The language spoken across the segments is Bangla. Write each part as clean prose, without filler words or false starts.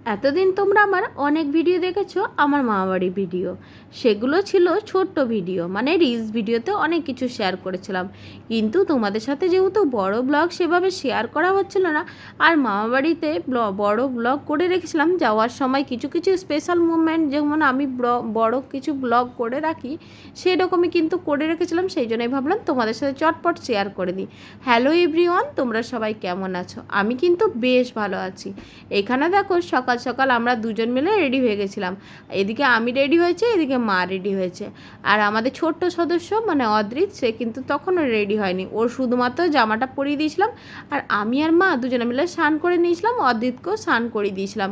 এতদিন তোমরা আমার অনেক ভিডিও দেখেছো, আমার মামাবাড়ির ভিডিও। সেগুলো ছিল ছোট্ট ভিডিও, মানে রিলস ভিডিওতে অনেক কিছু শেয়ার করেছিলাম। কিন্তু তোমাদের সাথে যেহেতু বড় ব্লগ সেভাবে শেয়ার করা হচ্ছিল না, আর মামাবাড়িতে বড় ব্লগ করে রেখেছিলাম যাওয়ার সময় কিছু কিছু স্পেশাল মুভমেন্ট, যেমন আমি বড় কিছু ব্লগ করে রাখি সেরকমই কিন্তু করে রেখেছিলাম। সেই জন্যই ভাবলাম তোমাদের সাথে চটপট শেয়ার করে দিই। হ্যালো এভরিওয়ান, তোমরা সবাই কেমন আছো? আমি কিন্তু বেশ ভালো আছি। এখানে দেখো সকাল সকাল আমরা দুজন মিলে রেডি হয়ে গেছিলাম। এদিকে আমি রেডি হয়েছে, এদিকে মা রেডি হয়েছে। আর আমাদের ছোট্ট সদস্য মানে অদ্রিত, সে কিন্তু তখনও রেডি হয়নি। ওর শুধুমাত্র জামাটা পরিয়ে দিয়েছিলাম, আর আমি আর মা দুজনে মিলে স্নান করে নিয়েছিলাম, অদ্রিতকেও স্নান করিয়ে দিয়েছিলাম।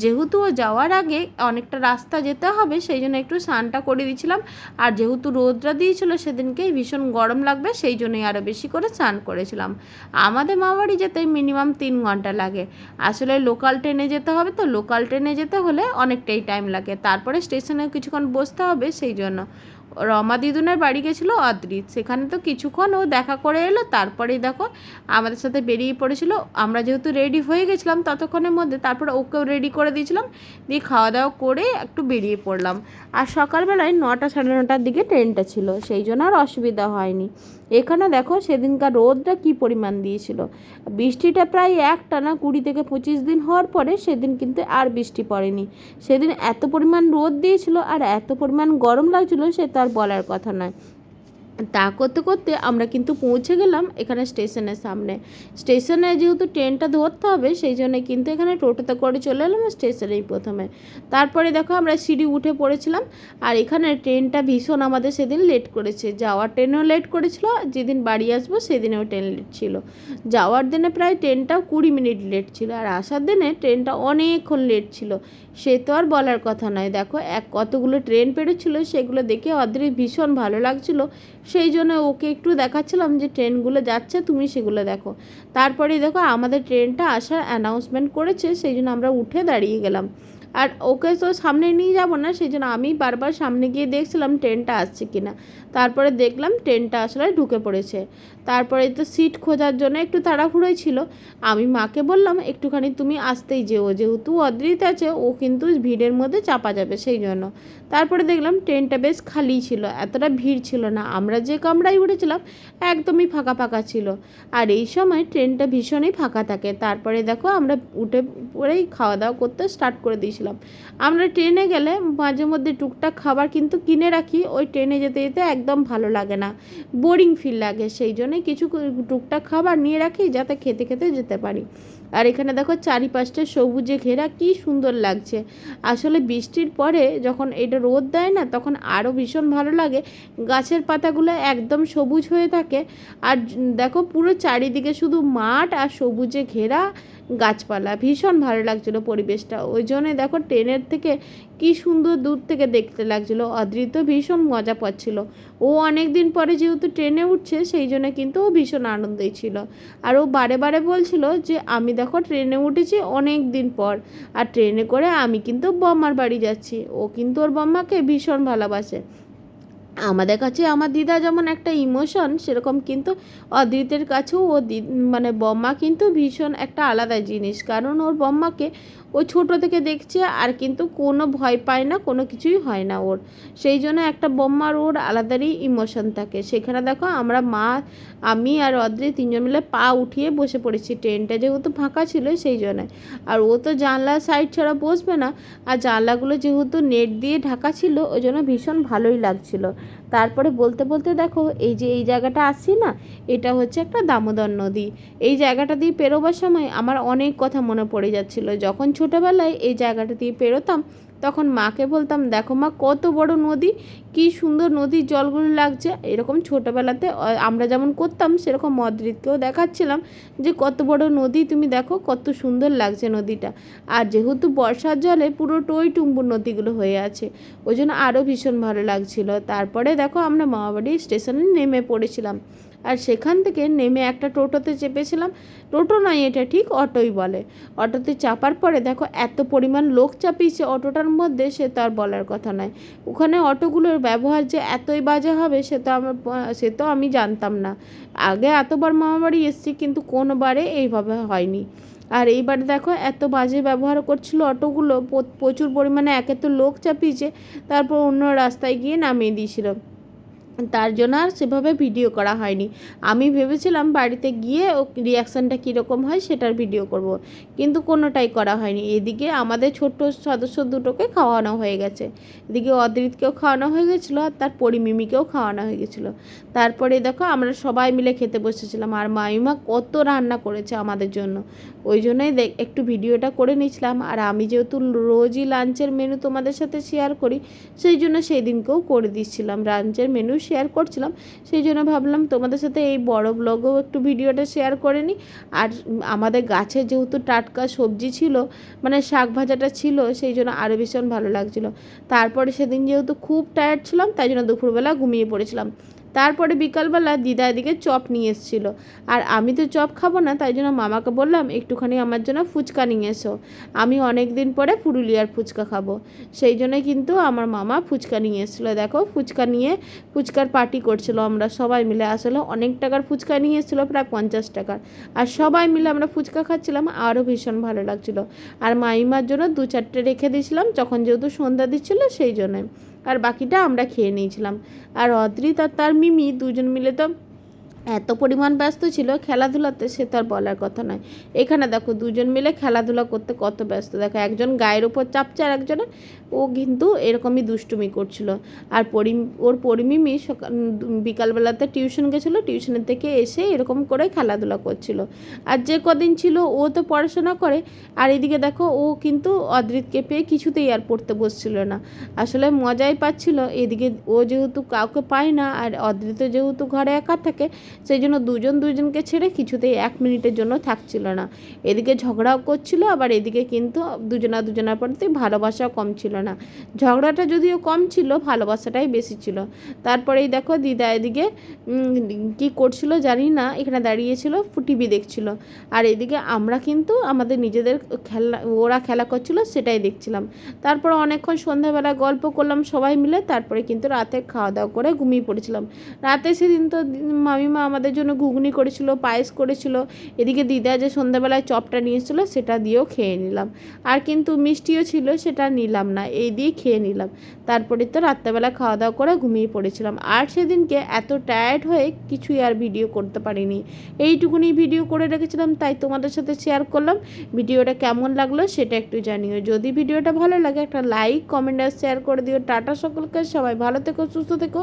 যেহেতু ও যাওয়ার আগে অনেকটা রাস্তা যেতে হবে, সেই জন্য একটু স্নানটা করে দিয়েছিলাম। আর যেহেতু রোদটা দিয়েছিল সেদিনকেই, ভীষণ গরম লাগবে, সেই জন্যই আরও বেশি করে স্নান করেছিলাম। আমাদের মামাবাড়ি যেতে মিনিমাম 3 ঘন্টা লাগে। আসলে লোকাল ট্রেনে যেতে হবে, তো লোকাল ট্রেনে যেতে হলে অনেকটাই টাইম লাগে। তারপরে স্টেশনে কিছুক্ষণ বসতে হবে, সেই জন্য রমা দিদুনের বাড়ি গেছিলো অদ্রিত, সেখানে তো কিছুক্ষণ ও দেখা করে এলো। তারপরেই দেখো আমাদের সাথে বেরিয়ে পড়েছিল। আমরা যেহেতু রেডি হয়ে গেছিলাম ততক্ষণের মধ্যে, তারপরে ওকেও রেডি করে দিয়েছিলাম, দিয়ে খাওয়া দাওয়া করে একটু বেরিয়ে পড়লাম। আর সকালবেলায় 9টা সাড়ে 9টার দিকে ট্রেনটা ছিল, সেই জন্য আর অসুবিধা হয়নি। এখানে দেখো সেদিনকার রোদটা কী পরিমাণ দিয়েছিল। বৃষ্টিটা প্রায় একটানা 20 থেকে 25 দিন হওয়ার পরে সেদিন কিন্তু আর বৃষ্টি পড়েনি। সেদিন এত পরিমাণ রোদ দিয়েছিল আর এত পরিমাণ গরম লাগছিল, সে তো আর বলার কথা নয়। তা করতে করতে আমরা কিন্তু পৌঁছে গেলাম এখানে স্টেশনের সামনে। স্টেশনে যেহেতু ট্রেনটা ধরতে হবে, সেই জন্য কিন্তু এখানে টোটোতে করে চলে এলাম স্টেশনেই প্রথমে। তারপরে দেখো আমরা সিঁড়ি উঠে পড়েছিলাম। আর এখানে ট্রেনটা ভীষণ আমাদের সেদিন লেট করেছে, যাওয়ার ট্রেনও লেট করেছিল, যেদিন বাড়ি আসবো সেদিনেও ট্রেন লেট ছিল। যাওয়ার দিনে প্রায় ট্রেনটাও 20 মিনিট লেট ছিল, আর আসার দিনে ট্রেনটা অনেকক্ষণ লেট ছিল। সে তো আর বলার কথা নয়। দেখো কতগুলো ট্রেন পেরোচ্ছিলো, সেগুলো দেখে অদ্রিত ভীষণ ভালো লাগছিলো, সেই জন্য ওকে একটু দেখাচ্ছিলাম যে ট্রেনগুলো যাচ্ছে, তুমি সেগুলো দেখো। তারপরে দেখো আমাদের ট্রেনটা আসার অ্যানাউন্সমেন্ট করেছে, সেই জন্য আমরা উঠে দাঁড়িয়ে গেলাম। আর ওকে তো সামনে নিয়ে যাব না, সেই জন্য আমি বারবার সামনে গিয়ে দেখছিলাম ট্রেনটা আসছে কিনা। তারপরে দেখলাম ট্রেনটা আসলে ঢুকে পড়েছে। তারপরে তো সিট খোঁজার জন্য একটু তাড়াহুড়োই ছিল। আমি মাকে বললাম একটুখানি তুমি আসতেই যেও, যেহেতু অদ্রিত আছে, ও কিন্তু ভিড়ের মধ্যে চাপা যাবে, সেই জন্য। তারপরে দেখলাম ট্রেনটা বেশ খালি ছিল, এতটা ভিড় ছিল না। আমরা যে কামরায় উঠেছিলাম একদমই ফাঁকা ফাঁকা ছিল। আর এই সময় ট্রেনটা ভীষণই ফাঁকা থাকে। তারপরে দেখো আমরা উঠে পড়েই খাওয়া দাওয়া করতে স্টার্ট করে দিয়েছিলাম। আমরা ট্রেনে গেলে মাঝে মধ্যে টুকটাক খাবার কিন্তু কিনে রাখি, ওই ট্রেনে যেতে যেতে একদম ভালো লাগে না, বোরিং ফিল লাগে, সেই জন্যে কিছু টুকটাক খাবার নিয়ে রাখি যাতে খেতে খেতে যেতে পারি। আর এখানে দেখো চারিপাশটা সবুজে ঘেরা, কি সুন্দর লাগছে। আসলে বৃষ্টির পরে যখন এটা রোদ দেয় না, তখন আরও ভীষণ ভালো লাগে। গাছের পাতাগুলো একদম সবুজ হয়ে থাকে। আর দেখো পুরো চারিদিকে শুধু মাঠ আর সবুজে ঘেরা গাছপালা, ভীষণ ভালো লাগছিলো পরিবেশটা। ওই জন্যে দেখো ট্রেনের থেকে কি সুন্দর দূর থেকে দেখতে লাগছিলো। অদ্রিত ভীষণ মজা পাচ্ছিল, ও অনেক দিন পরে যেহেতু ট্রেনে উঠছে, সেই জন্য কিন্তু ও ভীষণ আনন্দেই ছিল। আর ও বারে বারে বলছিল যে আমি দেখো ট্রেনে উঠেছি অনেক দিন পর, আর ট্রেনে করে আমি কিন্তু বম্মার বাড়ি যাচ্ছি। ও কিন্তু ওর বম্মাকে ভীষণ ভালোবাসে। আমাদের কাছে আমার দিদা যেমন একটা ইমোশন, সেরকম কিন্তু অদ্রিতের কাছেও মানে বম্মা কিন্তু ভীষণ একটা আলাদা জিনিস। কারণ ওর বম্মাকে ও ছোটো থেকে দেখছে, আর কিন্তু কোনো ভয় পায় না, কোনো কিছুই হয় না ওর। সেই জন্য একটা বম্মার ওর আলাদারই ইমোশন থাকে। সেখানে দেখো আমরা মা, আমি আর অদ্রিত 3জন মিলে পা উঠিয়ে বসে পড়েছি, ট্রেনটা যেহেতু ফাঁকা ছিল সেই জন্য। আর ও তো জানলার সাইড ছাড়া বসবে না, আর জানলাগুলো যেহেতু নেট দিয়ে ঢাকা ছিল, ওই জন্য ভীষণ ভালোই লাগছিল। তারপরে বলতে বলতে দেখো এই যে এই জায়গাটা আসছি না, এটা হচ্ছে একটা দামোদর নদী। এই জায়গাটা দিয়ে পেরোবার সময় আমার অনেক কথা মনে পড়ে যাচ্ছিল। যখন ছোটোবেলায় এই জায়গাটা দিয়ে পেরোতাম, তখন মাকে বলতাম দেখো মা কত বড় নদী, কি সুন্দর নদীর জলগুলো লাগছে। এরকম ছোটোবেলাতে আমরা যেমন করতাম, সেরকম অদ্রিতকেও দেখাচ্ছিলাম যে কত বড় নদী, তুমি দেখো কত সুন্দর লাগছে নদীটা। আর যেহেতু বর্ষার জলে পুরো টই টুম্বুর নদীগুলো হয়ে আছে, ওই জন্য আরও ভীষণ ভালো লাগছিল। তারপরে দেখো আমরা মামাবাড়ি স্টেশনে নেমে পড়েছিলাম। আর সেখান থেকে নেমে একটা টোটোতে চেপেছিলাম। টোটো নয়, এটা ঠিক অটোই বলে। অটোতে চাপার পরে দেখো এত পরিমাণ লোক চাপিয়েছে অটোটার মধ্যে, সে তো আর বলার কথা নয়। ওখানে অটোগুলোর ব্যবহার যে এতই বাজে হবে, সে তো আমি জানতাম না। আগে এতবার মামাবাড়ি এসেছি, কিন্তু কোনোবারে এইভাবে হয়নি। আর এইবার দেখো এত বাজে ব্যবহার করছিল অটোগুলো, প্রচুর পরিমাণে একে তো লোক চাপিয়েছে, তারপর অন্য রাস্তায় গিয়ে নামিয়ে দিয়েছিল। তার জন্য আর সেভাবে ভিডিও করা হয়নি। আমি ভেবেছিলাম বাড়িতে গিয়ে ও রিয়াকশানটা কীরকম হয় সেটার ভিডিও করব, কিন্তু কোনোটাই করা হয়নি। এদিকে আমাদের ছোট্ট সদস্য দুটোকে খাওয়ানো হয়ে গেছে, এদিকে অদ্রিতকেও খাওয়ানো হয়ে গেছিলো আর তার পরিমিমিকেও খাওয়ানো হয়ে গেছিলো। তারপরে দেখো আমরা সবাই মিলে খেতে বসেছিলাম, আর মামিমা কত রান্না করেছে আমাদের জন্য, ওই জন্যই একটু ভিডিওটা করে নিয়েছিলাম। আর আমি যেহেতু রোজই লাঞ্চের মেনু তোমাদের সাথে শেয়ার করি, সেই জন্য সেই দিনকেও করে দিচ্ছিলাম, লাঞ্চের মেনু শেয়ার করছিলাম। সেই জন্য ভাবলাম তোমাদের সাথে এই বড় ব্লগেও একটু ভিডিওটা শেয়ার করে নিই। আর আমাদের গাছে যেহেতু টাটকা সবজি ছিল, মানে শাক ভাজাটা ছিল, সেই জন্য আরও ভীষণ ভালো লাগছিলো। তারপরে সেদিন যেহেতু খুব টায়ার্ড ছিলাম, তাই জন্য দুপুরবেলা ঘুমিয়ে পড়েছিলাম। তারপরে বিকালবেলা দিদা এদিকে চপ নিয়ে এসেছিলো, আর আমি তো চপ খাবো না, তাই জন্য মামাকে বললাম একটুখানি আমার জন্য ফুচকা নিয়ে এসো, আমি অনেক দিন পরে পুরুলিয়ার ফুচকা খাবো। সেই জন্য কিন্তু আমার মামা ফুচকা নিয়ে এসেছিলো। দেখো ফুচকা নিয়ে ফুচকার পার্টি করছিলো আমরা সবাই মিলে, আসলে অনেক টাকার ফুচকা নিয়ে এসেছিলো, প্রায় 50 টাকার। আর সবাই মিলে আমরা ফুচকা খাচ্ছিলাম, আরও ভীষণ ভালো লাগছিলো। আর মাইমার জন্য 2-4টে রেখে দিয়েছিলাম, যখন যেহেতু সন্ধ্যা দিচ্ছিলো সেই জন্যে, আর বাকিটা আমরা খেয়ে নিয়েছিলাম। আর অদ্রিত আর তার মিমি দুজন মিলে তো এত পরিমাণ ব্যস্ত ছিল খেলাধুলাতে, সে তার বলার কথা নয়। এখানে দেখো দুজন মিলে খেলাধুলা করতে কত ব্যস্ত, দেখো একজন গায়ের ওপর চাপছে আর একজনে, ও কিন্তু এরকমই দুষ্টুমি করছিল। আর ওর পরিমিমি বিকালবেলাতে টিউশন গেছিলো, টিউশনের থেকে এসে এরকম করে খেলাধুলা করছিল। আর যে কদিন ছিল ও তো পড়াশোনা করে, আর এদিকে দেখো ও কিন্তু অদ্রিতকে পেয়ে কিছুতেই আর পড়তে বসছিল না, আসলে মজাই পাচ্ছিল। এদিকে ও যেহেতু কাউকে পায় না, আর অদ্রিত যেহেতু ঘরে একা থাকে, সেই জন্য দুজনকে ছেড়ে কিছুতেই 1 মিনিটের জন্য থাকছিল না। এদিকে ঝগড়াও করছিল, আবার এদিকে কিন্তু দুজনার প্রতি ভালোবাসাও কম ছিল না। ঝগড়াটা যদিও কম ছিল, ভালোবাসাটাই বেশি ছিল। তারপরেই দেখো দিদা এদিকে কি করছিল জানি না, এখানে দাঁড়িয়েছিল টিভি দেখছিল, আর এদিকে আমরা কিন্তু আমাদের নিজেদের ওরা খেলা করছিল সেটাই দেখছিলাম। তারপর অনেকক্ষণ সন্ধ্যাবেলা গল্প করলাম সবাই মিলে, তারপরে কিন্তু রাতে খাওয়া দাওয়া করে ঘুমিয়ে পড়েছিলাম। রাতে সেদিন তো মামিমা আমাদের জন্য ঘুগনি করেছিল, পায়েস করেছিল, এদিকে দিদা যে সন্ধ্যাবেলায় চপটা নিয়ে এসেছিলো সেটা দিয়েও খেয়ে নিলাম। আর কিন্তু মিষ্টিও ছিল, সেটা নিলাম না, এই দিয়ে খেয়ে নিলাম। তারপরে তো রাত্রেবেলা খাওয়া দাওয়া করে ঘুমিয়ে পড়েছিলাম। আর সেদিনকে এত টায়ার্ড হয়ে কিছুই আর ভিডিও করতে পারিনি, এইটুকুনি ভিডিও করে রেখেছিলাম, তাই তোমাদের সাথে শেয়ার করলাম। ভিডিওটা কেমন লাগলো সেটা একটু জানিও, যদি ভিডিওটা ভালো লাগে একটা লাইক, কমেন্ট আর শেয়ার করে দিও। টাটা সকলকে, সবাই ভালো থেকো, সুস্থ থেকো।